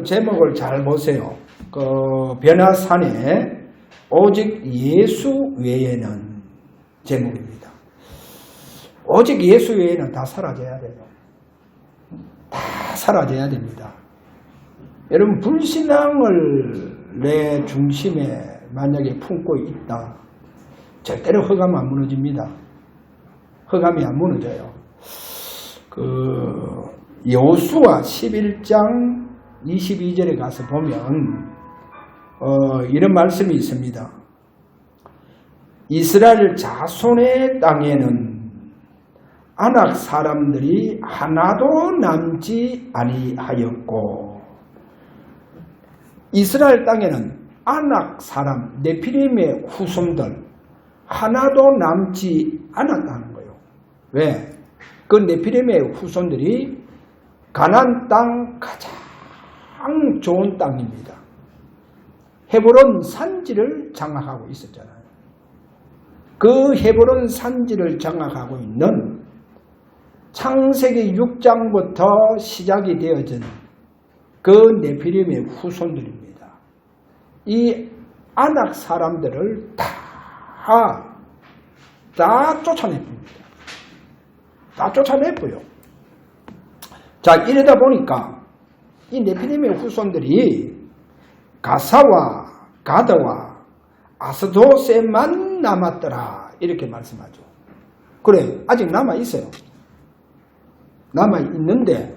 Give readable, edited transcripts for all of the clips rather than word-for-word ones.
오늘 제목을 잘 보세요. 변화산에 오직 예수 외에는 제목입니다. 오직 예수 외에는 다 사라져야 돼요. 다 사라져야 됩니다. 여러분, 불신앙을 내 중심에 만약에 품고 있다, 절대로 흑암 안 무너집니다. 흑암이 안 무너져요. 여호수아 11장 22절에 가서 보면 이런 말씀이 있습니다. 이스라엘 자손의 땅에는 아낙 사람들이 하나도 남지 아니하였고, 이스라엘 땅에는 아낙 사람, 네피림의 후손들 하나도 남지 않았다는 거예요. 왜? 그 네피림의 후손들이 가나안 땅 가장 좋은 땅입니다. 헤브론 산지를 장악하고 있었잖아요. 그 헤브론 산지를 장악하고 있는 창세기 6장부터 시작이 되어진 그 네피림의 후손들입니다. 이 아낙 사람들을 다 쫓아냈습니다. 다 쫓아냈고요. 자, 이러다 보니까 이 네피림의 후손들이 가사와 가드와 아스도세만 남았더라, 이렇게 말씀하죠. 그래, 아직 남아있어요. 남아있는데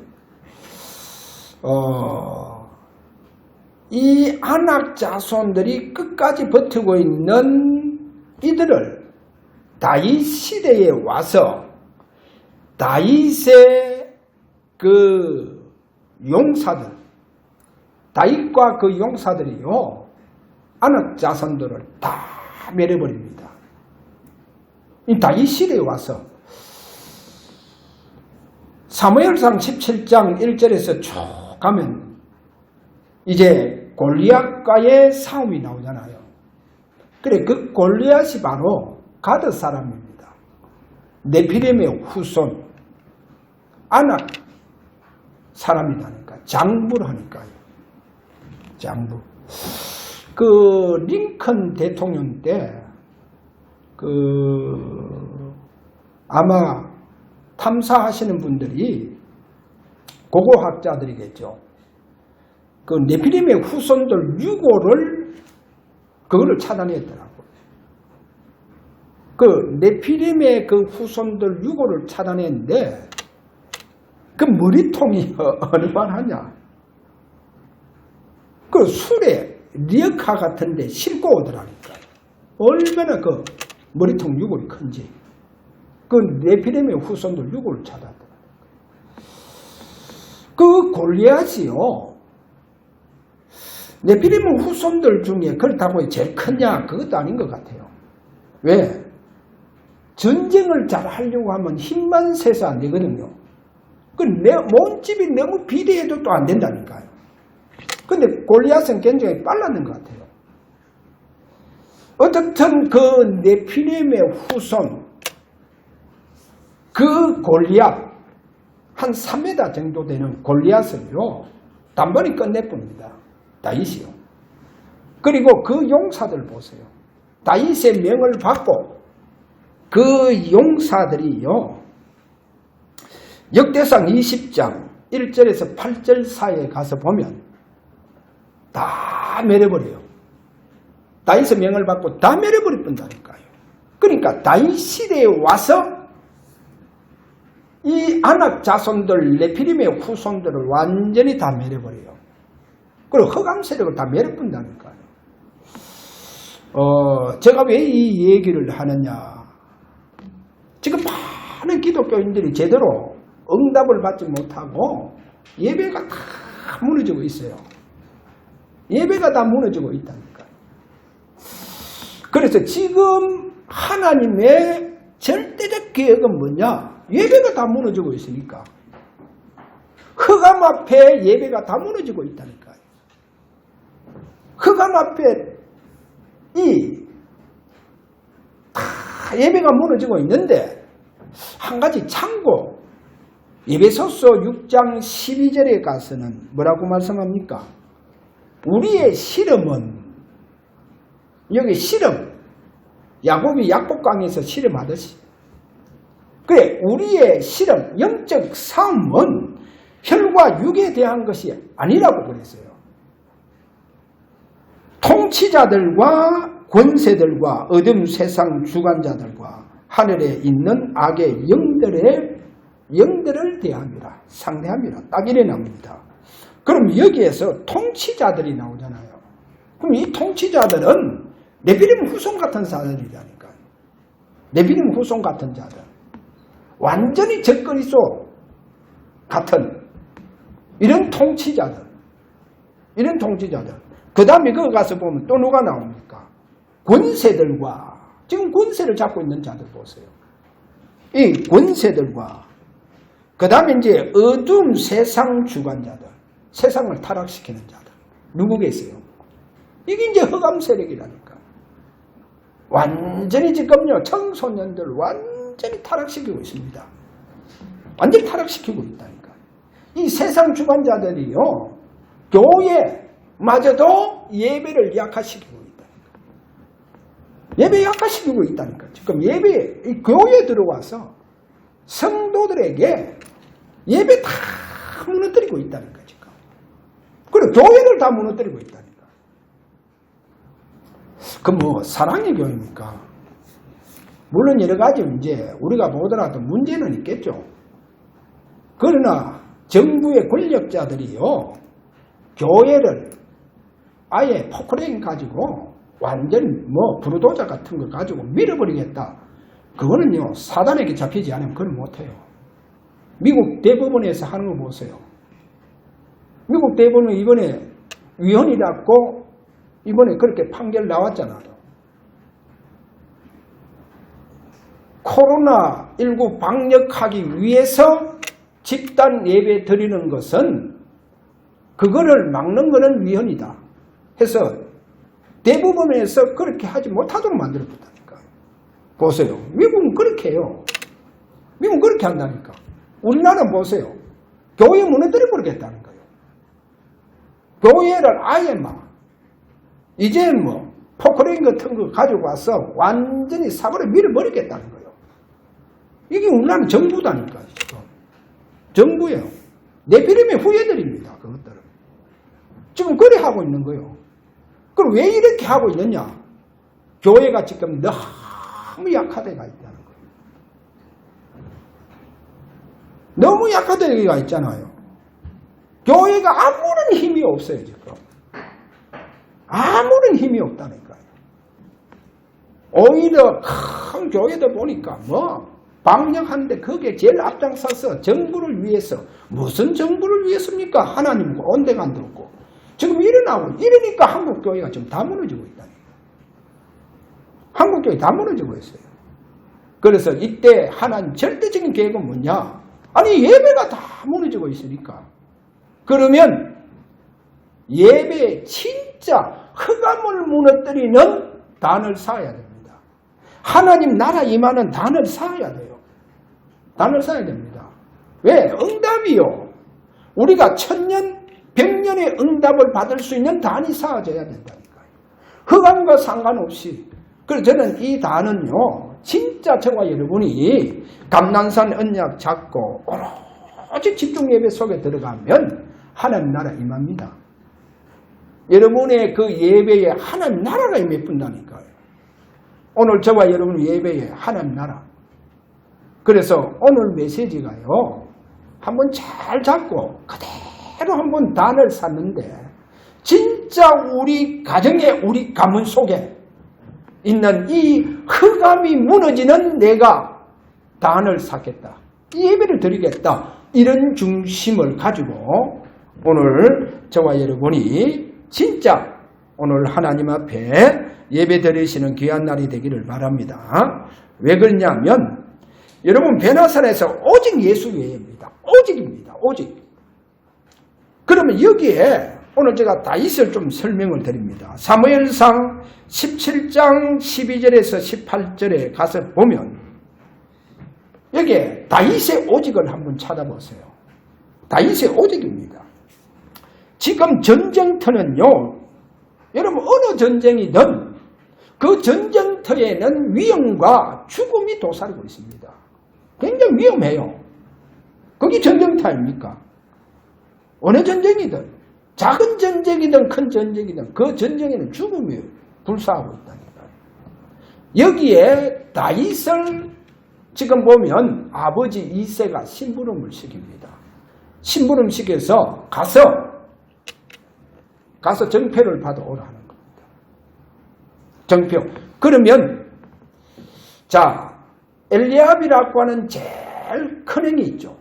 이 아낙 자손들이 끝까지 버티고 있는 이들을 다윗 시대에 와서 다윗의 그 용사들, 다윗과 그 용사들이요, 아낙 자손들을 다 멸해버립니다. 이 다윗 시대에 와서 사무엘상 17장 1절에서 쭉 가면 이제 골리앗과의 싸움이 나오잖아요. 그래, 그 골리앗이 바로 가드 사람입니다. 네피림의 후손 아낙 사람이라니까, 장부를 하니까요. 장부. 그 링컨 대통령 때 아마 탐사하시는 분들이 고고학자들이겠죠. 그 네피림의 후손들 유고를 그거를 차단했더라고요. 그 네피림의 그 후손들 유고를 차단했는데 그 머리통이 얼마나 그 술에 리어카 같은데 싣고 오더라니까요. 얼마나 그 머리통 유골이 큰지. 그 네피림의 후손들 유골을 찾았더라고요. 그 골리앗이요, 네피림 후손들 중에 그렇다고 제일 크냐, 그것도 아닌 것 같아요. 왜? 전쟁을 잘 하려고 하면 힘만 세서 안 되거든요. 그 몸집이 너무 비대해도 또 안 된다니까요. 근데 골리앗은 굉장히 빨랐는 것 같아요. 어떻든 그 네피림의 후손, 그 골리앗, 한 3m 정도 되는 골리앗을요, 단번에 끝내봅니다. 다윗이요. 그리고 그 용사들 보세요. 다윗의 명을 받고 그 용사들이요, 역대상 20장 1절에서 8절 사이에 가서 보면 다 멸해버려요. 다윗의 명을 받고 다 멸해버린다니까요. 그러니까 다윗 시대에 와서 이 아낙 자손들, 네피림의 후손들을 완전히 다 멸해버려요. 그리고 흑암 세력을 다 멸해본다니까요. 제가 왜 이 얘기를 하느냐. 지금 많은 기독교인들이 제대로 응답을 받지 못하고 예배가 다 무너지고 있어요. 예배가 다 무너지고 있다니까요. 그래서 지금 하나님의 절대적 계획은 뭐냐? 예배가 다 무너지고 있으니까. 흑암 앞에 예배가 다 무너지고 있다니까요. 흑암 앞에 다 예배가 무너지고 있는데, 한 가지 참고, 에베소서 6장 12절에 가서는 뭐라고 말씀합니까? 우리의 실험은, 여기 실험, 야곱이 약복강에서 실험하듯이, 그래, 우리의 실험, 영적 싸움은 혈과 육에 대한 것이 아니라고 그랬어요. 통치자들과 권세들과 어둠 세상 주관자들과 하늘에 있는 악의 영들을 대합니다. 상대합니다. 딱 이래 나옵니다. 그럼 여기에서 통치자들이 나오잖아요. 그럼 이 통치자들은 네피림 후손 같은 자들이라니까. 네피림 후손 같은 자들. 완전히 적그리스도 같은 이런 통치자들. 이런 통치자들. 그 다음에 그거 가서 보면 또 누가 나옵니까? 권세들과, 지금 권세를 잡고 있는 자들 보세요. 이 권세들과, 그 다음에 이제 어둠 세상 주관자들, 세상을 타락시키는 자들. 누구겠어요? 이게 이제 흑암 세력이라니까. 완전히 지금요, 청소년들 완전히 타락시키고 있습니다. 완전히 타락시키고 있다니까. 이 세상 주관자들이요, 교회마저도 예배를 약화시키고 있다니까. 예배 약화시키고 있다니까. 지금 이 교회에 들어와서 성도들에게 예배 다 무너뜨리고 있다니까, 지금. 그리고 교회를 다 무너뜨리고 있다니까. 그 사랑의 교회입니까? 물론 여러 가지 이제 우리가 보더라도 문제는 있겠죠. 그러나 정부의 권력자들이요, 교회를 아예 포크레인 가지고 완전 부르도자 같은 거 가지고 밀어버리겠다. 그거는요, 사단에게 잡히지 않으면 그걸 못해요. 미국 대법원에서 하는 거 보세요. 미국 대법원은 이번에 위헌이라고 이번에 그렇게 판결 나왔잖아요. 코로나19 방역하기 위해서 집단 예배 드리는 것은 그거를 막는 것은 위헌이다 해서 대법원에서 그렇게 하지 못하도록 만들어줬다니까. 보세요. 미국은 그렇게 해요. 미국은 그렇게 한다니까. 우리나라는 보세요. 교회 무너뜨려 버리겠다는 거예요. 교회를 아예 이제 포크레인 같은 거 가지고 와서 완전히 사고를 밀어버리겠다는 거예요. 이게 우리나라는 정부다니까. 지금. 정부예요. 네피림의 후예들입니다. 그것들은. 지금 그래 하고 있는 거예요. 그럼 왜 이렇게 하고 있느냐? 교회가 지금 너무 약화되가 있다는 거예요. 너무 약화되가 있잖아요. 교회가 아무런 힘이 없어요, 지금. 아무런 힘이 없다니까요. 오히려 큰 교회들 보니까 방역하는데 거기에 제일 앞장서서 정부를 위해서, 무슨 정부를 위해서입니까? 하나님과 온데간도 없고. 지금 이러니까 한국교회가 지금 다 무너지고 있다니까. 한국교회 다 무너지고 있어요. 그래서 이때 하나님 절대적인 계획은 뭐냐? 아니, 예배가 다 무너지고 있으니까. 그러면 예배에 진짜 흑암을 무너뜨리는 단을 쌓아야 됩니다. 하나님 나라 임하는 단을 쌓아야 돼요. 단을 쌓아야 됩니다. 왜? 응답이요. 우리가 1000년, 100년의 응답을 받을 수 있는 단이 쌓아져야 된다니까요. 흑암과 상관없이. 그래서 저는 이 단은요, 진짜 저와 여러분이 감난산 언약 잡고 오로지 집중 예배 속에 들어가면 하나님 나라 임합니다. 여러분의 그 예배에 하나님 나라가 임해뿐다니까요. 오늘 저와 여러분 예배에 하나님 나라. 그래서 오늘 메시지가요, 한번 잘 잡고 그대로 한번 단을 샀는데 진짜 우리 가정에, 우리 가문 속에 있는 이 흑암이 무너지는 내가 단을 쌓겠다. 이 예배를 드리겠다. 이런 중심을 가지고 오늘 저와 여러분이 진짜 오늘 하나님 앞에 예배 드리시는 귀한 날이 되기를 바랍니다. 왜 그러냐면 여러분 베나산에서 오직 예수 외에입니다. 오직입니다. 오직. 그러면 여기에 오늘 제가 다윗을 좀 설명을 드립니다. 사무엘상 17장 12절에서 18절에 가서 보면 여기에 다윗의 오직을 한번 찾아보세요. 다윗의 오직입니다. 지금 전쟁터는요, 여러분 어느 전쟁이든 그 전쟁터에는 위험과 죽음이 도사리고 있습니다. 굉장히 위험해요. 그게 전쟁터 아닙니까? 어느 전쟁이든 작은 전쟁이든 큰 전쟁이든 그 전쟁에는 죽음이 불사하고 있다니까요. 여기에 다윗을 지금 보면 아버지 이새가 심부름을 시킵니다. 심부름 시켜서 가서 정표를 받아오라 하는 겁니다. 정표. 그러면 자, 엘리압이라고 하는 제일 큰 형이 있죠.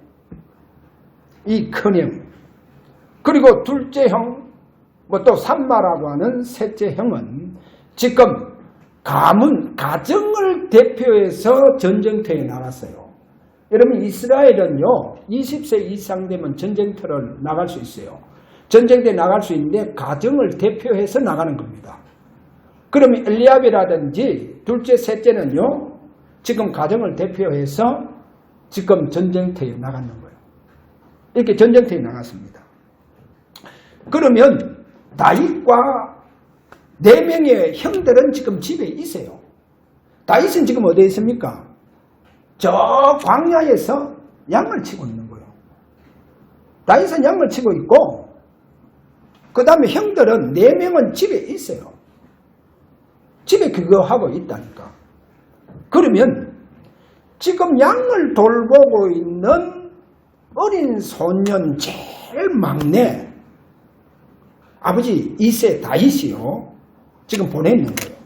이 큰 형. 그리고 둘째 형, 또 삼마라고 하는 셋째 형은 지금 가정을 대표해서 전쟁터에 나갔어요. 여러분 이스라엘은요 20세 이상 되면 전쟁터를 나갈 수 있어요. 전쟁터에 나갈 수 있는데 가정을 대표해서 나가는 겁니다. 그러면 엘리압이라든지 둘째 셋째는요 지금 가정을 대표해서 지금 전쟁터에 나가는 거예요. 이렇게 전쟁터에 나갔습니다. 그러면 다윗과 4명의 형들은 지금 집에 있어요. 다윗은 지금 어디에 있습니까? 저 광야에서 양을 치고 있는 거예요. 다윗은 양을 치고 있고 그 다음에 형들은 4명은 집에 있어요. 집에 그거 하고 있다니까. 그러면 지금 양을 돌보고 있는 어린 소년 제일 막내 아버지 이새 다윗이요. 지금 보내는 거예요.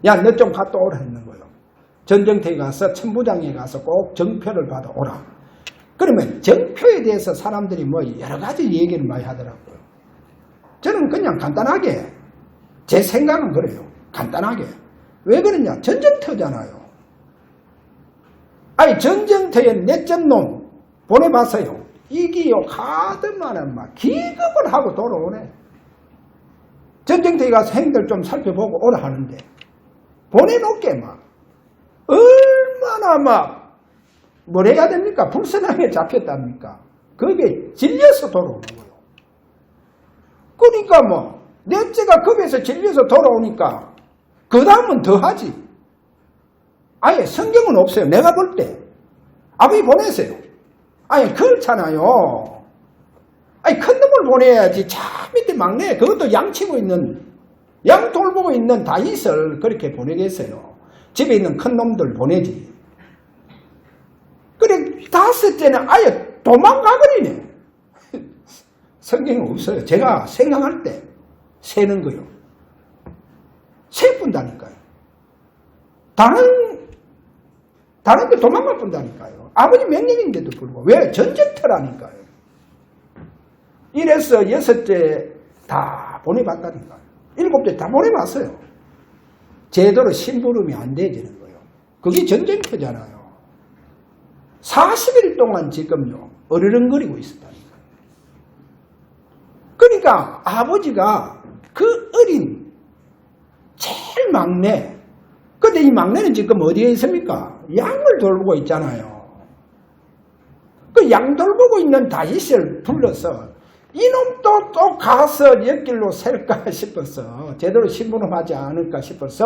야, 너 좀 갔다 오라 했는 거예요. 전쟁터에 가서 천부장에 가서 꼭 정표를 받아오라. 그러면 정표에 대해서 사람들이 뭐 여러 가지 얘기를 많이 하더라고요. 저는 그냥 간단하게 제 생각은 그래요. 간단하게. 왜 그러냐? 전쟁터잖아요. 아니 전쟁터에 넷째 놈 보내봤어요. 이기요 가드만은 막 기겁을 하고 돌아오네. 전쟁터에 가서 행들 좀 살펴보고 오라 하는데 보내놓게 막 얼마나 막 뭘 해야 됩니까? 불선하게 잡혔답니까? 그게 질려서 돌아오는 거예요. 그러니까 뭐 넷째가 겁에서 질려서 돌아오니까 그 다음은 더 하지. 아예 성경은 없어요. 내가 볼 때 아버지 보내세요. 아니 그렇잖아요. 아니 큰 놈을 보내야지. 차 밑에 막내 그것도 양 치고 있는 양 돌보고 있는 다윗을 그렇게 보내겠어요. 집에 있는 큰 놈들 보내지. 그래 다섯째는 아예 도망가버리네. 성경은 없어요. 제가 생각할 때 세는 거요. 세 분다니까요. 다른 데 도망가 본다니까요. 아버지 명령인데도 불구하고. 왜? 전쟁터라니까요. 이래서 여섯째 다 보내봤다니까요. 일곱째 다 보내봤어요. 제대로 심부름이 안 되지는 거예요. 그게 전쟁터잖아요. 40일 동안 지금요 어르렁거리고 있었다니까요. 그러니까 아버지가 그 어린 제일 막내, 근데 이 막내는 지금 어디에 있습니까? 양을 돌보고 있잖아요. 그 양 돌보고 있는 다윗을 불러서 이놈도 또 가서 옆길로 셀까 싶어서 제대로 심부름하지 않을까 싶어서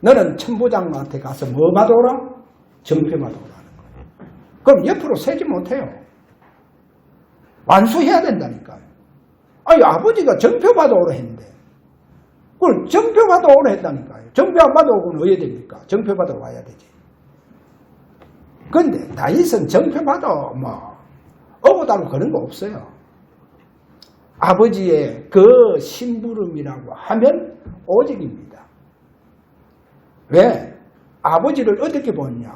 너는 천부장한테 가서 뭐 받아오라? 정표 받아오라는 거예요. 그럼 옆으로 세지 못해요. 완수해야 된다니까요. 아니 아버지가 정표 받아오라 했는데 그걸 정표 받아오라 했다니까요. 정표 안 받아오고는 어떻게 됩니까? 정표 받아와야 되지. 그런데 다윗은 정표 받아 뭐 오고다고 그런 거 없어요. 아버지의 그 심부름이라고 하면 오직입니다. 왜? 아버지를 어떻게 보느냐?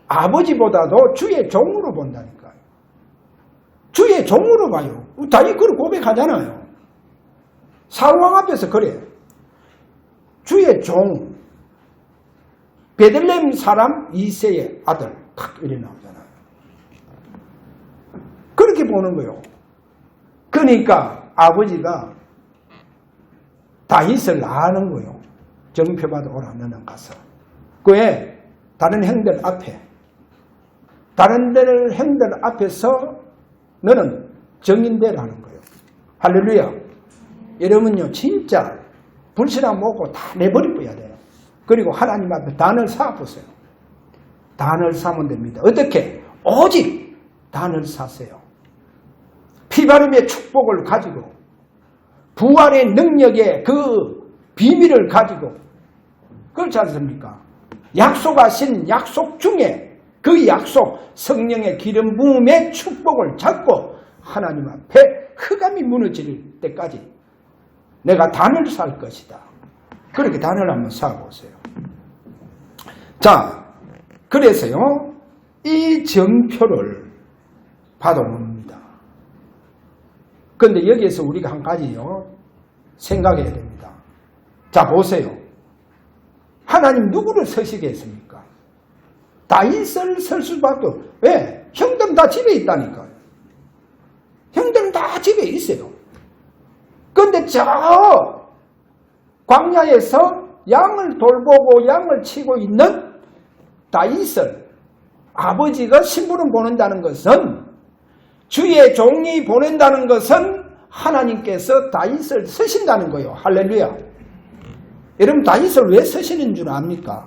아버지보다도 주의 종으로 본다니까요. 주의 종으로 봐요. 다윗 그걸 고백하잖아요. 사울왕 앞에서 그래. 주의 종, 베들레헴 사람 이새의 아들 탁 이래 나오잖아요. 그렇게 보는 거예요. 그러니까 아버지가 다윗을 아는 거예요. 정표받아 오라 너는 가서. 그에 다른 형들 앞에 다른 데를 형들 앞에서 너는 정인대를 하는 거예요. 할렐루야. 여러분요, 진짜 불신앙 먹고 다 내버려야 돼요. 그리고 하나님 앞에 단을 쌓아보세요. 단을 쌓으면 됩니다. 어떻게? 오직 단을 쌓으세요. 피바름의 축복을 가지고 부활의 능력의 그 비밀을 가지고 그렇지 않습니까? 약속하신 약속 중에 그 약속 성령의 기름 부음의 축복을 잡고 하나님 앞에 흑암이 무너질 때까지 내가 단을 쌓을 것이다. 그렇게 단을 한번 쌓아보세요. 자, 그래서요, 이 정표를 받아옵니다. 그런데 여기에서 우리가 한 가지요, 생각해야 됩니다. 자, 보세요. 하나님 누구를 서시게 했습니까? 다윗을 설 수밖에 없어요. 왜? 형들은 다 집에 있다니까요. 형들은 다 집에 있어요. 그런데 저 광야에서 양을 돌보고 양을 치고 있는 다윗을 아버지가 심부름 보낸다는 것은, 주의 종이 보낸다는 것은 하나님께서 다윗을 쓰신다는 거예요. 할렐루야. 여러분, 다윗을 왜 쓰시는 줄 압니까?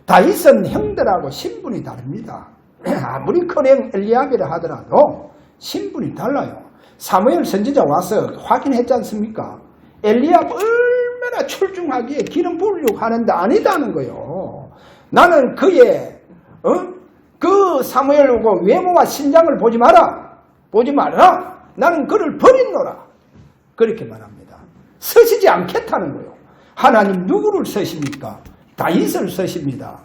다윗은 형들하고 신분이 다릅니다. 아무리 커녕 엘리압이라 하더라도 신분이 달라요. 사무엘 선지자 와서 확인했지 않습니까? 엘리압 얼마나 출중하기에 기름 부으려고 하는데 아니다는 거예요. 나는 그의 그 사무엘과 외모와 신장을 보지 마라. 보지 마라. 나는 그를 버린노라. 그렇게 말합니다. 쓰시지 않겠다는 거예요. 하나님 누구를 쓰십니까? 다윗을 쓰십니다.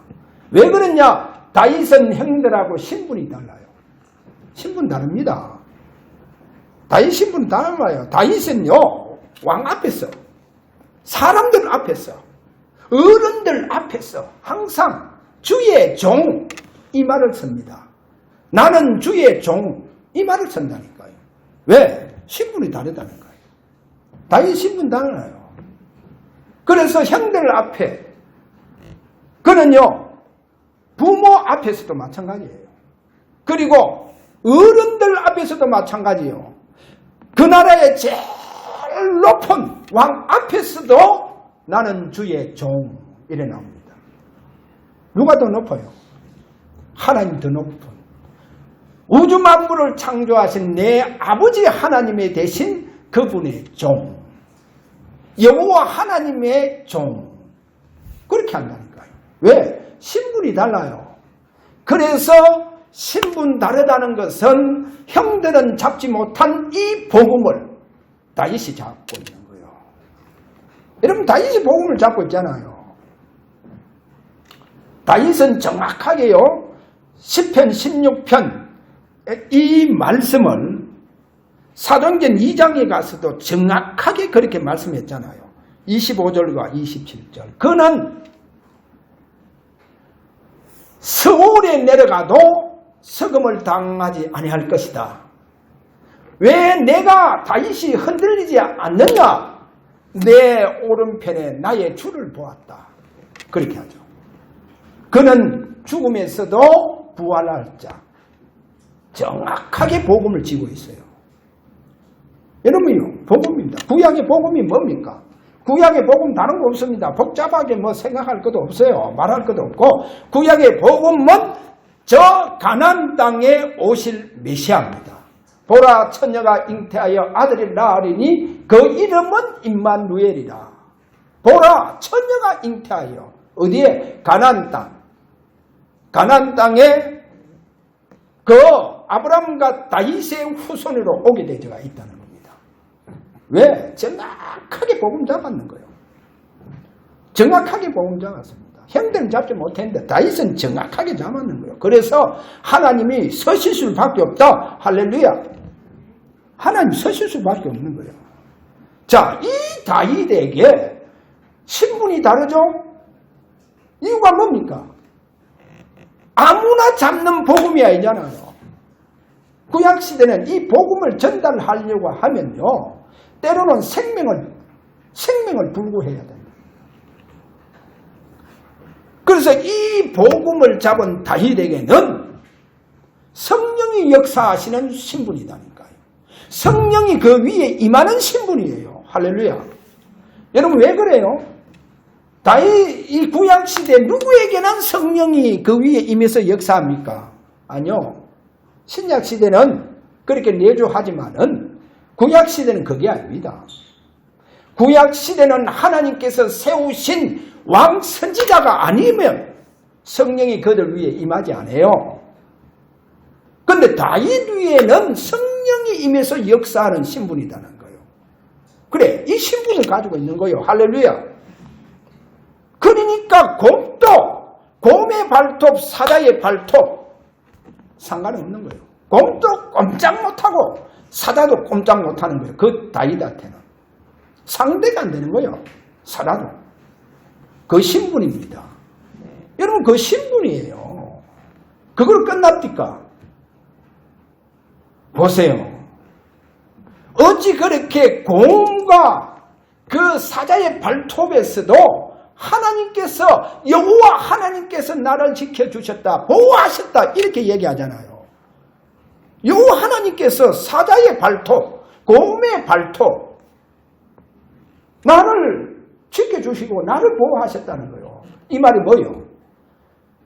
왜 그러냐? 다윗은 형들하고 신분이 달라요. 신분 다릅니다. 다윗 신분 달라요. 다윗은요, 왕 앞에서, 사람들 앞에서, 어른들 앞에서 항상 주의 종, 이 말을 씁니다. 나는 주의 종, 이 말을 쓴다니까요. 왜? 신분이 다르다는 거예요. 다윗 신분 달라요. 그래서 형들 앞에, 그는요, 부모 앞에서도 마찬가지예요. 그리고 어른들 앞에서도 마찬가지예요. 그 나라의 제일 높은 왕 앞에서도 나는 주의 종, 이래 나옵니다. 누가 더 높아요? 하나님 더 높은. 우주 만물을 창조하신 내 아버지 하나님의 대신 그분의 종. 여호와 하나님의 종. 그렇게 한다니까요. 왜? 신분이 달라요. 그래서 신분 다르다는 것은 형들은 잡지 못한 이 복음을 다윗이 잡고 있는 거예요. 여러분, 다윗이 복음을 잡고 있잖아요. 다윗은 정확하게요, 시편 16편 이 말씀을 사도행전 2장에 가서도 정확하게 그렇게 말씀했잖아요. 25절과 27절. 그는 서울에 내려가도 석음을 당하지 아니할 것이다. 왜 내가 다윗이 흔들리지 않느냐? 내 오른편에 나의 주를 보았다. 그렇게 하죠. 그는 죽음에서도 부활할 자. 정확하게 복음을 지고 있어요. 여러분요, 복음입니다. 구약의 복음이 뭡니까? 구약의 복음 다른 거 없습니다. 복잡하게 뭐 생각할 것도 없어요. 말할 것도 없고, 구약의 복음은 저 가나안 땅에 오실 메시아입니다. 보라, 처녀가 잉태하여 아들을 낳으리니 그 이름은 임마누엘이라. 보라, 처녀가 잉태하여 어디에? 가나안 땅. 가나안 땅에 그 아브라함과 다윗의 후손으로 오게 되어가 있다는 겁니다. 왜? 정확하게 복음 잡았는 거예요. 정확하게 복음 잡았습니다. 형들은 잡지 못했는데 다윗은 정확하게 잡았는 거예요. 그래서 하나님이 서실 수밖에 없다. 할렐루야. 하나님 서실 수밖에 없는 거예요. 자, 이 다윗에게 신분이 다르죠? 이유가 뭡니까? 아무나 잡는 복음이 아니잖아요. 구약시대는 이 복음을 전달하려고 하면요, 때로는 생명을 불구해야 됩니다. 그래서 이 복음을 잡은 다윗에게는 성령이 역사하시는 신분이다니까요. 성령이 그 위에 임하는 신분이에요. 할렐루야. 여러분 왜 그래요? 이 구약시대 누구에게는 성령이 그 위에 임해서 역사합니까? 아니요. 신약시대는 그렇게 내주하지만은 구약시대는 그게 아닙니다. 구약시대는 하나님께서 세우신 왕 선지자가 아니면 성령이 그들 위에 임하지 않아요. 그런데 다윗 위에는 성령이 임해서 역사하는 신분이라는 거예요. 그래, 이 신분을 가지고 있는 거예요. 할렐루야. 그러니까 곰의 발톱, 사자의 발톱 상관없는 거예요. 곰도 꼼짝 못하고 사자도 꼼짝 못하는 거예요. 그 다윗한테는 상대가 안 되는 거예요. 사자도. 그 신분입니다. 여러분 그 신분이에요. 그걸로 끝납니까? 보세요. 어찌 그렇게 곰과 그 사자의 발톱에서도 하나님께서 여호와 하나님께서 나를 지켜주셨다, 보호하셨다 이렇게 얘기하잖아요. 여호와 하나님께서 사자의 발톱, 곰의 발톱 나를 지켜주시고 나를 보호하셨다는 거예요. 이 말이 뭐예요?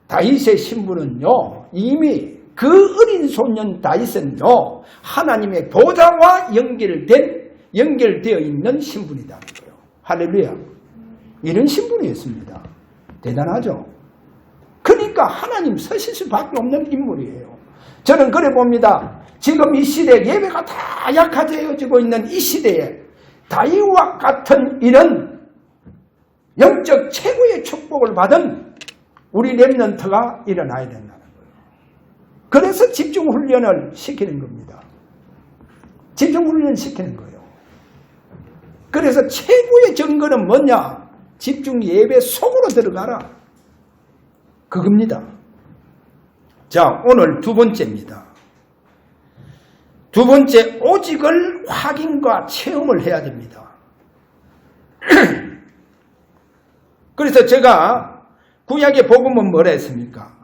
다윗의 신분은요, 이미 그 어린 소년 다윗은요, 하나님의 보좌와 연결되어 있는 신분이라는 거예요. 할렐루야. 이런 신분이었습니다. 대단하죠? 그러니까 하나님 서실 수밖에 없는 인물이에요. 저는 그래 봅니다. 지금 이 시대 예배가 다 약화되어지고 있는 이 시대에 다윗과 같은 이런 영적 최고의 축복을 받은 우리 렘넌트가 일어나야 된다는 거예요. 그래서 집중훈련을 시키는 겁니다. 집중훈련을 시키는 거예요. 그래서 최고의 증거는 뭐냐? 집중 예배 속으로 들어가라. 그겁니다. 자, 오늘 두 번째입니다. 두 번째, 오직을 확인과 체험을 해야 됩니다. 그래서 제가 구약의 복음은 뭐라 했습니까?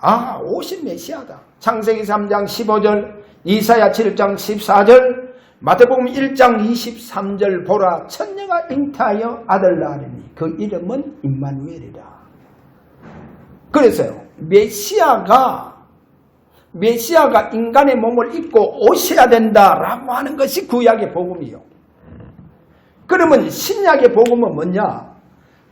오신 메시아다. 창세기 3장 15절, 이사야 7장 14절, 마태복음 1장 23절 보라 천녀가 잉태하여 아들 낳으리니 그 이름은 임마누엘이라. 그래서요, 메시아가 인간의 몸을 입고 오셔야 된다라고 하는 것이 구약의 복음이요. 그러면 신약의 복음은 뭐냐?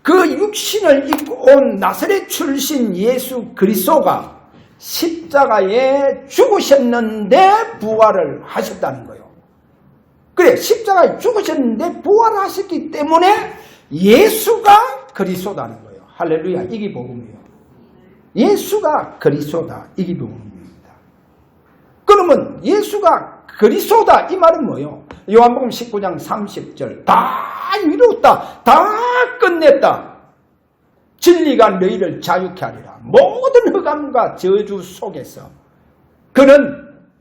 그 육신을 입고 온 나사렛 출신 예수 그리스도가 십자가에 죽으셨는데 부활을 하셨다는 거예요. 그래, 십자가에 죽으셨는데 부활하셨기 때문에 예수가 그리스도다는 거예요. 할렐루야. 이게 복음이에요. 예수가 그리스도다. 이게 복음입니다. 그러면 예수가 그리스도다 이 말은 뭐예요? 요한복음 19장 30절 다 이루었다. 다 끝냈다. 진리가 너희를 자유케 하리라. 모든 흑암과 저주 속에서 그는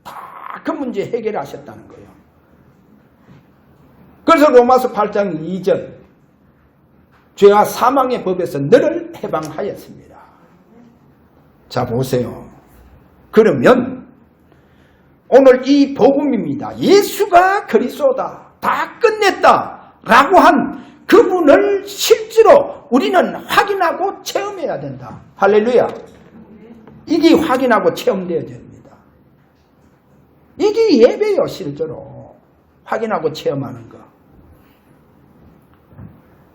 다 그 문제 해결하셨다는 거예요. 그래서 로마서 8장 2절 죄와 사망의 법에서 너를 해방하였습니다. 자, 보세요. 그러면 오늘 이 복음입니다. 예수가 그리스도다. 다 끝냈다. 라고 한 그분을 실제로 우리는 확인하고 체험해야 된다. 할렐루야. 이게 확인하고 체험되어야 됩니다. 이게 예배요, 실제로. 확인하고 체험하는 거.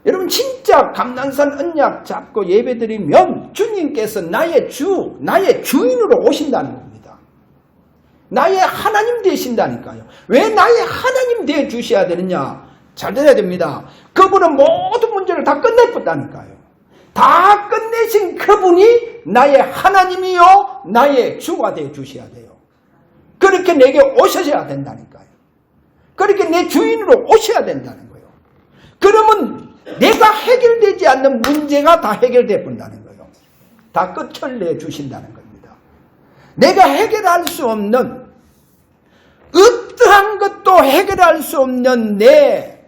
여러분 진짜 감난산 언약 잡고 예배드리면 주님께서 나의 주인으로 오신다는 겁니다. 나의 하나님 되신다니까요. 왜 나의 하나님 되어 주셔야 되느냐? 잘 들어야 됩니다. 그분은 모든 문제를 다 끝냈다니까요. 다 끝내신 그분이 나의 하나님이요 나의 주가 되어 주셔야 돼요. 그렇게 내게 오셔야 된다니까요. 그렇게 내 주인으로 오셔야 된다는 거예요. 그러면 내가 해결되지 않는 문제가 다 해결되어 본다는 거예요. 다 끝을 내주신다는 겁니다. 내가 해결할 수 없는 어떠한 것도 해결할 수 없는 내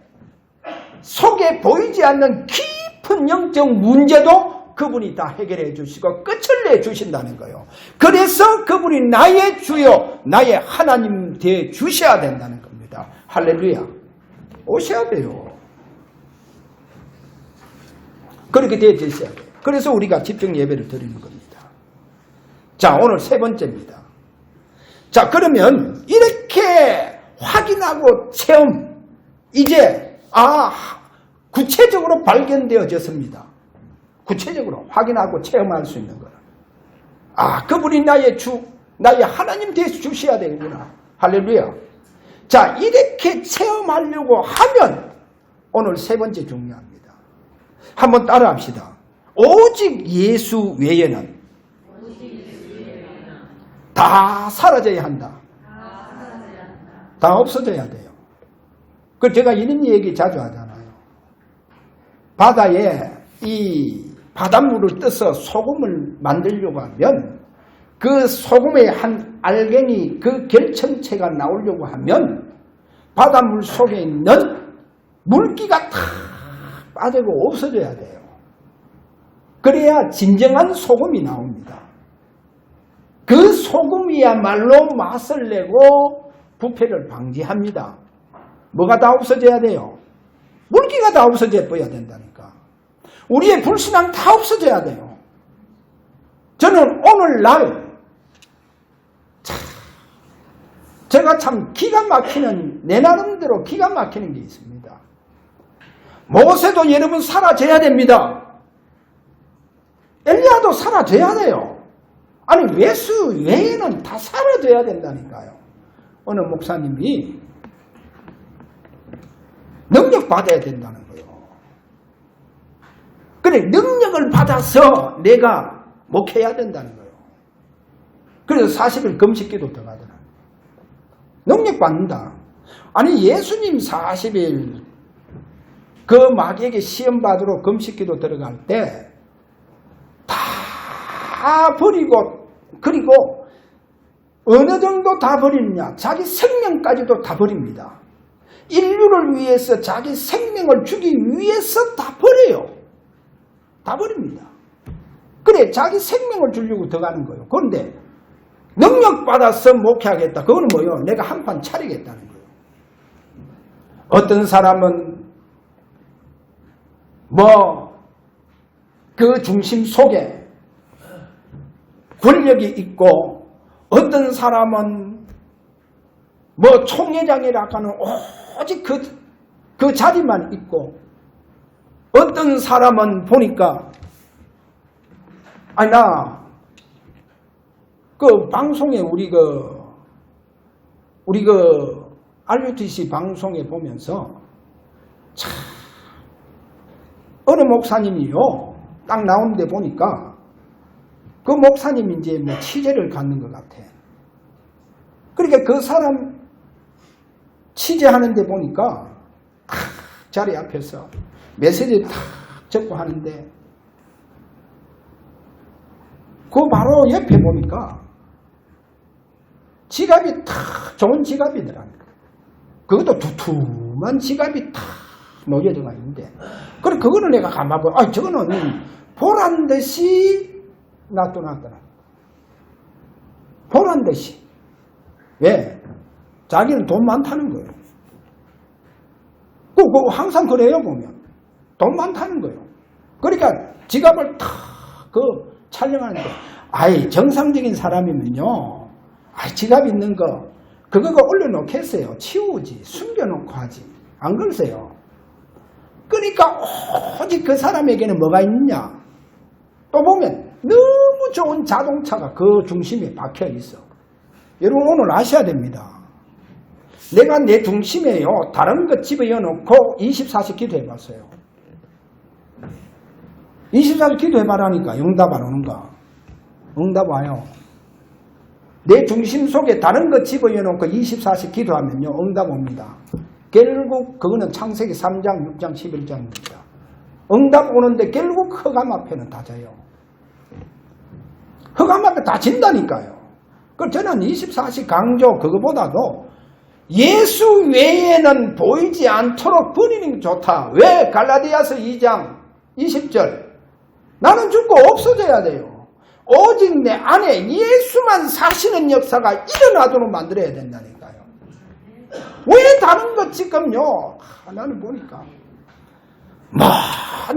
속에 보이지 않는 깊은 영적 문제도 그분이 다 해결해 주시고 끝을 내주신다는 거예요. 그래서 그분이 나의 주요 나의 하나님 되어 주셔야 된다는 겁니다. 할렐루야. 오셔야 돼요. 그렇게 되어 주셔야 돼요. 그래서 우리가 집중 예배를 드리는 겁니다. 자, 오늘 세 번째입니다. 자, 그러면 이렇게 확인하고 체험, 이제 구체적으로 발견되어졌습니다. 구체적으로 확인하고 체험할 수 있는 거라. 그분이 나의 주, 나의 하나님 되어 주셔야 되구나. 할렐루야. 자, 이렇게 체험하려고 하면 오늘 세 번째 중요합니다. 한번 따라 합시다. 오직 예수 외에는 다 사라져야 한다. 다 없어져야 돼요. 그 제가 이런 얘기 자주 하잖아요. 바다에 이 바닷물을 떠서 소금을 만들려고 하면 그 소금의 한 알갱이 그 결정체가 나오려고 하면 바닷물 속에 있는 물기가 다 빠지고 없어져야 돼요. 그래야 진정한 소금이 나옵니다. 그 소금이야말로 맛을 내고 부패를 방지합니다. 뭐가 다 없어져야 돼요? 물기가 다 없어져 버려야 된다니까. 우리의 불신앙 다 없어져야 돼요. 저는 오늘날 제가 참 기가 막히는, 내 나름대로 기가 막히는 게 있습니다. 모세도 여러분 사라져야 됩니다. 엘리야도 사라져야 돼요. 아니 예수 외에는 다 사라져야 된다니까요. 어느 목사님이 능력 받아야 된다는 거예요. 그래, 능력을 받아서 내가 목회해야 된다는 거예요. 그래서 40일 금식기도 들어가더라. 능력 받는다. 아니 예수님 40일 그 마귀에게 시험 받으러 금식기도 들어갈 때 다 버리고, 그리고 어느 정도 다 버리느냐, 자기 생명까지도 다 버립니다. 인류를 위해서 자기 생명을 주기 위해서 다 버려요. 다 버립니다. 그래, 자기 생명을 주려고 들어가는 거예요. 그런데 능력 받아서 목회하겠다. 그거는 뭐예요? 내가 한 판 차리겠다는 거예요. 어떤 사람은 그 중심 속에 권력이 있고, 어떤 사람은 총회장이라고 하는 오직 그 자리만 있고, 어떤 사람은 보니까 방송에 우리 RUTC 방송에 보면서 참 어느 목사님이요 딱 나오는데 보니까 그 목사님이 이제 취재를 갖는 것 같아. 그러니까 그 사람 취재하는데 보니까 자리 앞에서 메시지를 탁 적고 하는데, 그 바로 옆에 보니까 지갑이 탁 좋은 지갑이더라고요. 그것도 두툼한 지갑이 탁 놓여져가 있는데, 그래 그거는 내가 가만 보고 저거는 보란 듯이 놔둬놨더라. 보란 듯이. 왜? 자기는 돈 많다는 거예요. 항상 그래요, 보면. 돈 많다는 거예요. 그러니까 지갑을 탁 촬영하는데, 정상적인 사람이면요, 지갑 있는 거, 그거 올려놓겠어요. 치우지. 숨겨놓고 하지. 안 그러세요? 그러니까 오직 그 사람에게는 뭐가 있느냐? 또 보면 너무 좋은 자동차가 그 중심에 박혀 있어. 여러분 오늘 아셔야 됩니다. 내가 내 중심에요 다른 것 집어넣고 24시 기도해봤어요. 24시 기도해봐라니까 응답 안 오는가? 응답 와요. 내 중심 속에 다른 것 집어넣고 24시 기도하면요 응답 옵니다. 결국 그거는 창세기 3장, 6장, 11장입니다. 응답 오는데 결국 흑암 앞에는 다 져요. 흑암 앞에 다 진다니까요. 저는 24시 강조 그거보다도 예수 외에는 보이지 않도록 버리는 게 좋다. 왜? 갈라디아서 2장 20절. 나는 죽고 없어져야 돼요. 오직 내 안에 예수만 사시는 역사가 일어나도록 만들어야 된다니까요. 왜 다른 것 지금요? 나는 보니까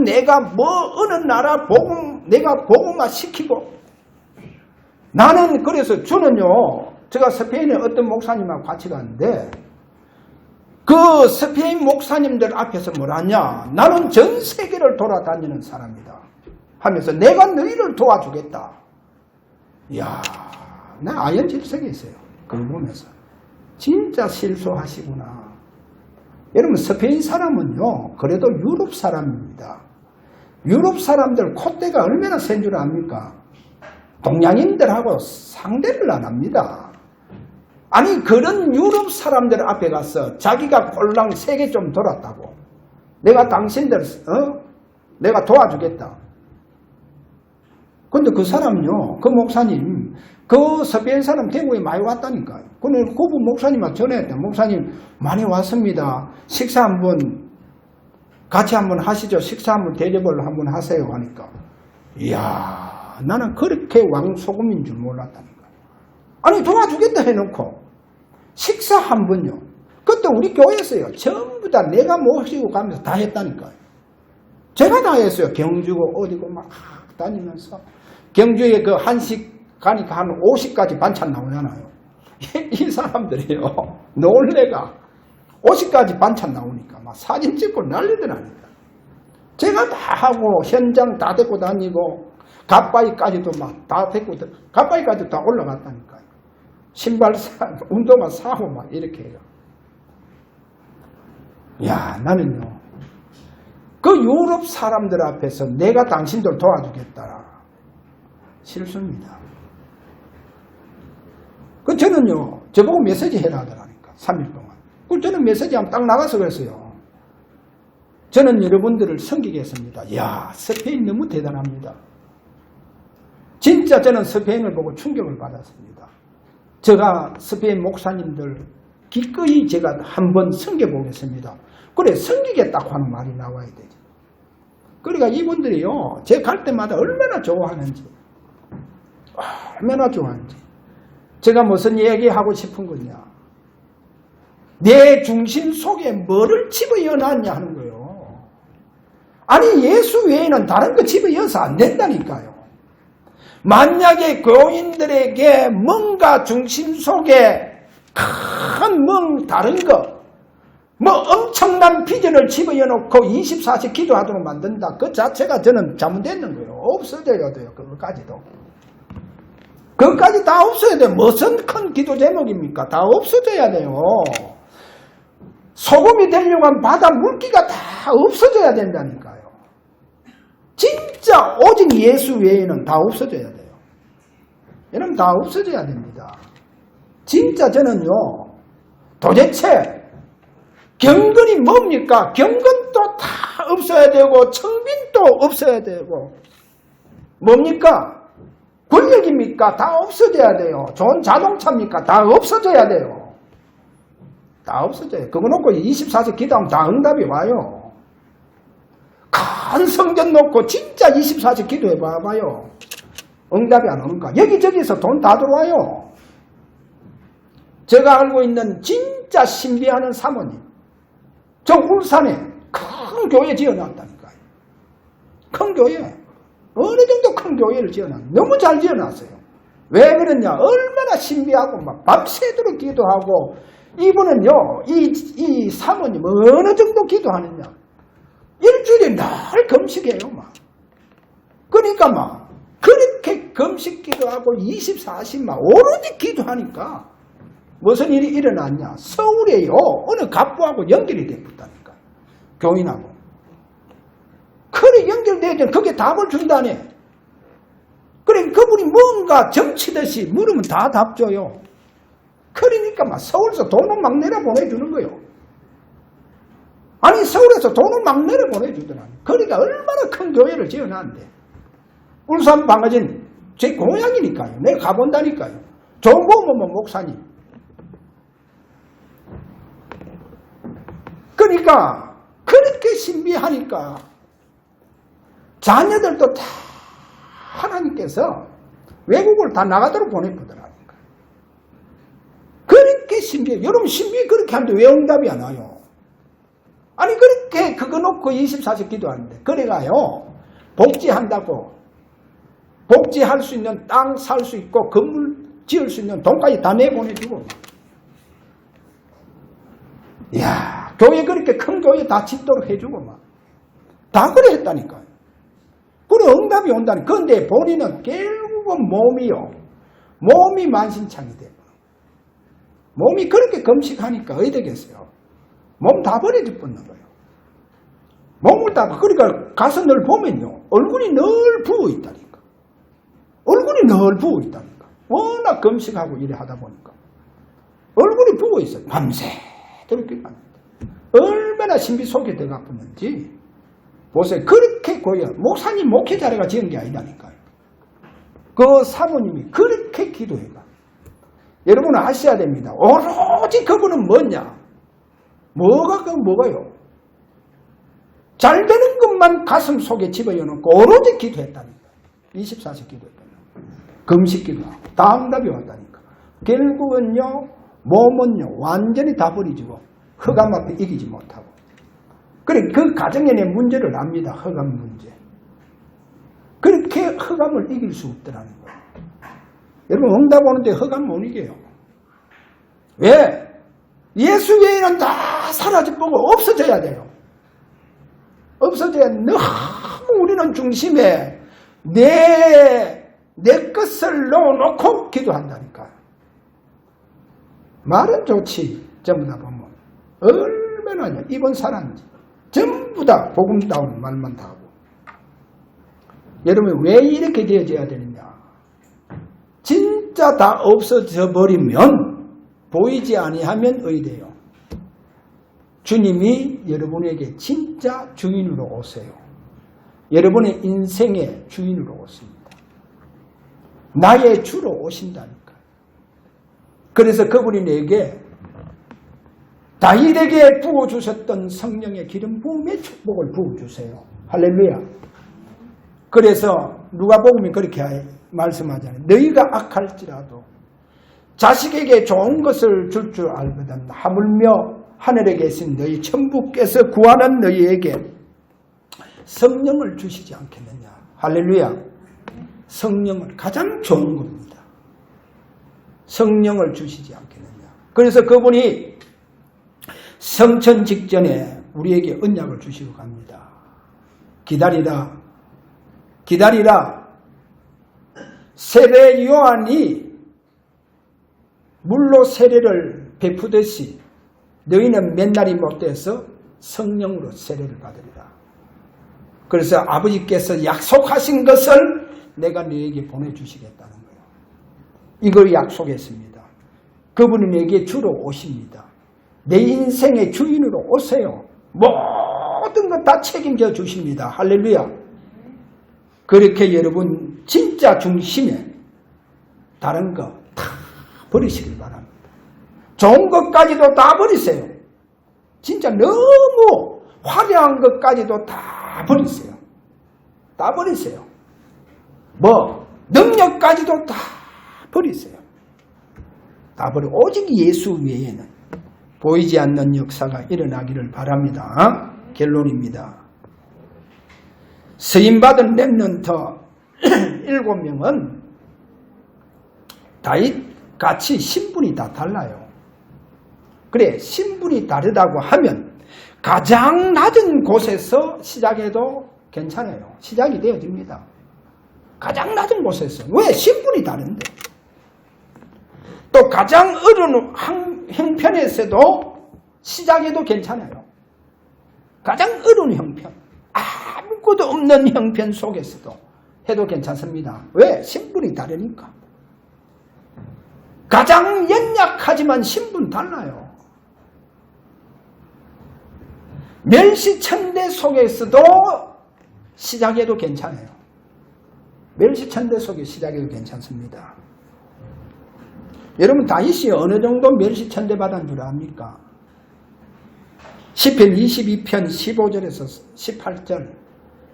내가 어느 나라 내가 복음화 시키고 나는 그래서 저는요, 제가 스페인에 어떤 목사님하고 같이 갔는데 그 스페인 목사님들 앞에서 뭐라냐, 나는 전 세계를 돌아다니는 사람이다 하면서 내가 너희를 도와주겠다. 이야, 나 아연질색이 있어요. 그걸 보면서 진짜 실수하시구나. 여러분, 스페인 사람은요, 그래도 유럽 사람입니다. 유럽 사람들 콧대가 얼마나 센 줄 압니까? 동양인들하고 상대를 안 합니다. 아니, 그런 유럽 사람들 앞에 가서 자기가 꼴랑 세계 좀 돌았다고, 내가 당신들 내가 도와주겠다. 근데 그 사람요, 그 목사님, 그 스페인 사람 태국에 많이 왔다니까요. 근데 그분 목사님한테 전화했다. 목사님 많이 왔습니다. 식사 한번 같이 한번 하시죠. 식사 한번 대접을 한번 하세요 하니까, 이야, 나는 그렇게 왕소금인 줄 몰랐다니까. 아니, 도와주겠다 해놓고 식사 한 번요. 그때 우리 교회에서요, 전부 다 내가 모시고 가면서 다 했다니까요. 제가 다 했어요. 경주고 어디고 막 다니면서. 경주에 그 한식 가니까 한 50가지 반찬 나오잖아요. 이 사람들이요, 놀래가 50가지 반찬 나오니까 막 사진 찍고 난리더라니까. 제가 다 하고 현장 다 데리고 다니고 갓바위까지도 막 다 데리고, 갓바위까지 다 올라갔다니까요. 신발 운동화 사고 막 이렇게 해요. 야, 나는요, 그 유럽 사람들 앞에서 내가 당신들 도와주겠다. 실수입니다. 저는요, 저보고 메시지 해라 하더라니까, 3일 동안. 저는 메시지 하면 딱 나가서 그랬어요. 저는 여러분들을 섬기겠습니다. 이야, 스페인 너무 대단합니다. 진짜 저는 스페인을 보고 충격을 받았습니다. 제가 스페인 목사님들 기꺼이 제가 한번 섬겨보겠습니다. 그래, 섬기겠다고 하는 말이 나와야 되죠. 그러니까 이분들이요, 제 갈 때마다 얼마나 좋아하는지, 얼마나 좋아하는지. 제가 무슨 얘기하고 싶은 거냐, 내 중심 속에 뭐를 집어넣어놨냐 하는 거예요. 아니, 예수 외에는 다른 거 집어넣어서 안 된다니까요. 만약에 교인들에게 뭔가 중심 속에 큰 다른 거, 엄청난 비전을 집어넣고 24시 기도하도록 만든다, 그 자체가 저는 잘못됐는 거예요. 없어져야 돼요. 그것까지도. 그것까지 다 없어야 돼요. 무슨 큰 기도 제목입니까? 다 없어져야 돼요. 소금이 되려고 하면 바다 물기가 다 없어져야 된다니까요. 진짜 오직 예수 외에는 다 없어져야 돼요. 여러분, 다 없어져야 됩니다. 진짜 저는요, 도대체 경건이 뭡니까? 경건도 다 없어야 되고 청빈도 없어야 되고, 뭡니까? 권력입니까? 다 없어져야 돼요. 좋은 자동차입니까? 다 없어져야 돼요. 다 없어져요. 그거 놓고 24시 기도하면 다 응답이 와요. 큰 성전 놓고 진짜 24시 기도해 봐봐요. 응답이 안 오는가? 여기저기서 돈 다 들어와요. 제가 알고 있는 진짜 신비하는 사모님, 저 울산에 큰 교회 지어놨다니까요. 큰 교회. 어느 정도 큰 교회를 지어놨어요. 너무 잘 지어놨어요. 왜 그러냐? 얼마나 신비하고 막 밤새도록 기도하고, 이분은요, 이 사모님 어느 정도 기도하느냐? 일주일에 날 금식해요, 막. 그러니까 막 그렇게 금식 기도하고 24시 막 오로지 기도하니까 무슨 일이 일어났냐? 서울에요, 어느 갑부하고 연결이 됐다니까, 교인하고. 그래, 연결돼야 되는, 그게 답을 준다네. 그래, 그분이 뭔가 점치듯이 물으면 다 답 줘요. 그러니까 막 서울에서 돈을 막 내려 보내주는 거예요. 아니, 서울에서 돈을 막 내려 보내주더라고요. 그러니까 얼마나 큰 교회를 지어놨는데. 울산 방아진 제 고향이니까요. 내가 가본다니까요. 조모모 목사님. 그러니까 그렇게 신비하니까 자녀들도 다 하나님께서 외국을 다 나가도록 보내보더라니까. 그렇게 신비해. 여러분 신비 그렇게 하는데 왜 응답이 안 와요? 아니 그렇게 그거 놓고 24시 기도하는데 그래가요. 복지한다고 복지할 수 있는 땅 살 수 있고 건물 지을 수 있는 돈까지 다 내보내주고. 이야, 교회 그렇게 큰 교회 다 짓도록 해주고 막. 다 그래 했다니까요. 그래 응답이 온다니. 그런데 본인은 결국은 몸이 만신창이 돼요. 몸이 그렇게 금식하니까 어디 되겠어요? 몸 다 버려질 뻔한 거예요. 몸을 다, 그러니까 가서 늘 보면요. 얼굴이 늘 부어 있다니까. 얼굴이 늘 부어 있다니까. 워낙 금식하고 이래 하다 보니까. 얼굴이 부어 있어요. 밤새도록 기도합니다. 얼마나 신비 속에 들어가 붙는지. 보세요. 그렇게 고여. 목사님 목회자래가 지은 게 아니다니까요. 그 사모님이 그렇게 기도해가. 여러분은 아셔야 됩니다. 오로지 그분은 뭐냐? 뭐가요? 잘 되는 것만 가슴 속에 집어넣고 오로지 기도했다니까. 24시 기도했다니까. 금식 기도하고 다 응답이 왔다니까. 결국은요. 몸은요. 완전히 다 버리지고 흑암 앞에 이기지 못하고. 그래 그 가정에 내 문제를 압니다. 흑암 문제. 그렇게 흑암을 이길 수 없더라는 거예요. 여러분 응답 오는데 흑암 못 이겨요. 왜? 예수 외에는 다 사라져보고 없어져야 돼요. 없어져야 너무 우리는 중심에 내 것을 넣어놓고 기도한다니까. 말은 좋지. 전부 다 보면 얼마나 이번 사람인지 전부 다 복음다운 말만 다 하고. 여러분 왜 이렇게 되어져야 되느냐. 진짜 다 없어져 버리면 보이지 아니하면 의돼요. 주님이 여러분에게 진짜 주인으로 오세요. 여러분의 인생의 주인으로 오십니다. 나의 주로 오신다니까. 그래서 그분이 내게 다윗에게 부어주셨던 성령의 기름 부음의 축복을 부어주세요. 할렐루야. 그래서 누가복음이 그렇게 말씀하잖아요. 너희가 악할지라도 자식에게 좋은 것을 줄 줄 알거든 하물며 하늘에 계신 너희 천부께서 구하는 너희에게 성령을 주시지 않겠느냐. 할렐루야. 성령을 가장 좋은 겁니다. 성령을 주시지 않겠느냐. 그래서 그분이 성천 직전에 우리에게 언약을 주시고 갑니다. 기다리라. 기다리라. 세례 요한이 물로 세례를 베푸듯이 너희는 몇 날이 못돼서 성령으로 세례를 받으리라. 그래서 아버지께서 약속하신 것을 내가 너에게 보내주시겠다는 거예요. 이걸 약속했습니다. 그분이 내게 주로 오십니다. 내 인생의 주인으로 오세요. 모든 것 다 책임져 주십니다. 할렐루야. 그렇게 여러분 진짜 중심에 다른 거 다 버리시길 바랍니다. 좋은 것까지도 다 버리세요. 진짜 너무 화려한 것까지도 다 버리세요. 다 버리세요. 능력까지도 다 버리세요. 다 버리고 오직 예수 외에는 보이지 않는 역사가 일어나기를 바랍니다. 결론입니다. 쓰임받은 렘넌트 7명은 다윗같이 신분이 다 달라요. 그래, 신분이 다르다고 하면 가장 낮은 곳에서 시작해도 괜찮아요. 시작이 되어집니다. 가장 낮은 곳에서. 왜? 신분이 다른데. 또 가장 어려운 형편에서도 시작해도 괜찮아요. 가장 어려운 형편. 아무것도 없는 형편 속에서도 해도 괜찮습니다. 왜? 신분이 다르니까. 가장 연약하지만 신분 달라요. 멸시천대 속에서도 시작해도 괜찮아요. 멸시천대 속에 시작해도 괜찮습니다. 여러분 다윗이 어느 정도 멸시천대 받은 줄 압니까? 시편 22편 15절에서 18절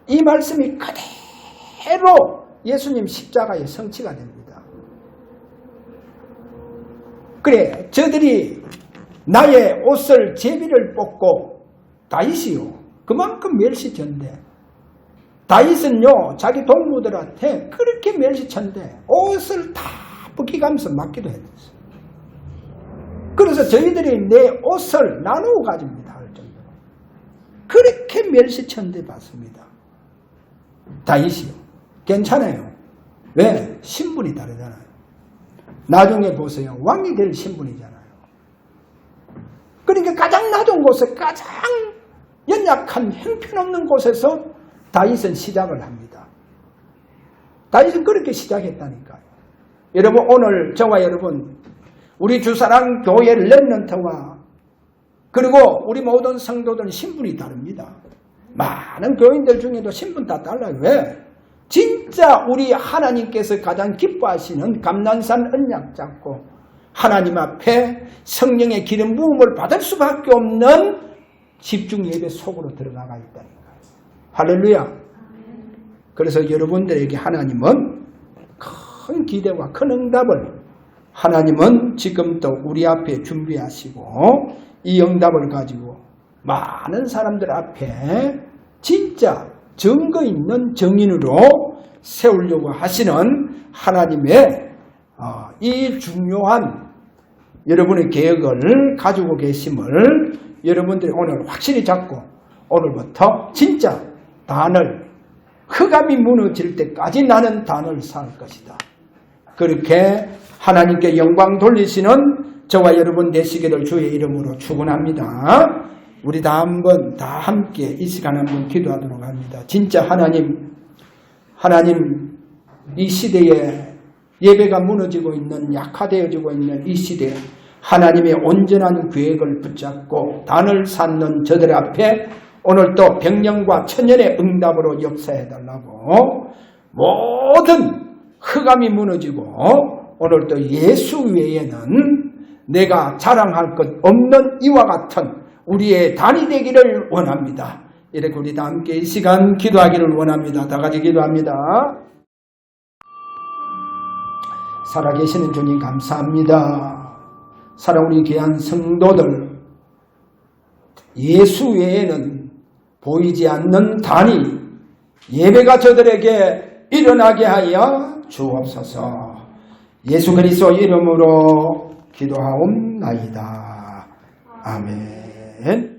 이 말씀이 그대로 예수님 십자가의 성취가 됩니다. 그래, 저들이 나의 옷을 제비를 뽑고 다윗이요. 그만큼 멸시쳤는데 다윗은요 자기 동무들한테 그렇게 멸시쳤는데 옷을 다 벗기가면서 맞기도 했어요. 그래서 저희들이 내 옷을 나누어 가집니다 할 정도로 그렇게 멸시쳤는데 봤습니다. 다윗이요. 괜찮아요. 왜? 신분이 다르잖아요. 나중에 보세요. 왕이 될 신분이잖아요. 그러니까 가장 낮은 곳에 가장 연약한 형편없는 곳에서 다윗은 시작을 합니다. 다윗은 그렇게 시작했다니까요. 여러분 오늘 저와 여러분 우리 주사랑 교회 렘넌트와 그리고 우리 모든 성도들은 신분이 다릅니다. 많은 교인들 중에도 신분 다 달라요. 왜? 진짜 우리 하나님께서 가장 기뻐하시는 감난산 언약 잡고 하나님 앞에 성령의 기름 부음을 받을 수밖에 없는 집중 예배 속으로 들어가가 있다니까요. 할렐루야. 그래서 여러분들에게 하나님은 큰 기대와 큰 응답을 하나님은 지금도 우리 앞에 준비하시고 이 응답을 가지고 많은 사람들 앞에 진짜 증거 있는 증인으로 세우려고 하시는 하나님의 이 중요한 여러분의 계획을 가지고 계심을 여러분들이 오늘 확실히 잡고 오늘부터 진짜 단을 흑암이 무너질 때까지 나는 단을 쌓을 것이다. 그렇게 하나님께 영광 돌리시는 저와 여러분 되시기를 주의 이름으로 축원합니다. 우리 다 한번 다 함께 이 시간 한번 기도하도록 합니다. 진짜 하나님 이 시대에 예배가 무너지고 있는 약화되어지고 있는 이 시대에 하나님의 온전한 계획을 붙잡고 단을 쌓는 저들 앞에 오늘 또 백년과 천년의 응답으로 역사해달라고 모든 흑암이 무너지고 오늘 또 예수 외에는 내가 자랑할 것 없는 이와 같은 우리의 단이 되기를 원합니다. 이렇게 우리 다 함께 이 시간 기도하기를 원합니다. 다 같이 기도합니다. 살아계시는 주님 감사합니다. 살아오니 귀한 성도들 예수 외에는 보이지 않는 단이 예배가 저들에게 일어나게 하여 주옵소서. 예수 그리스도 이름으로 기도하옵나이다. 아멘.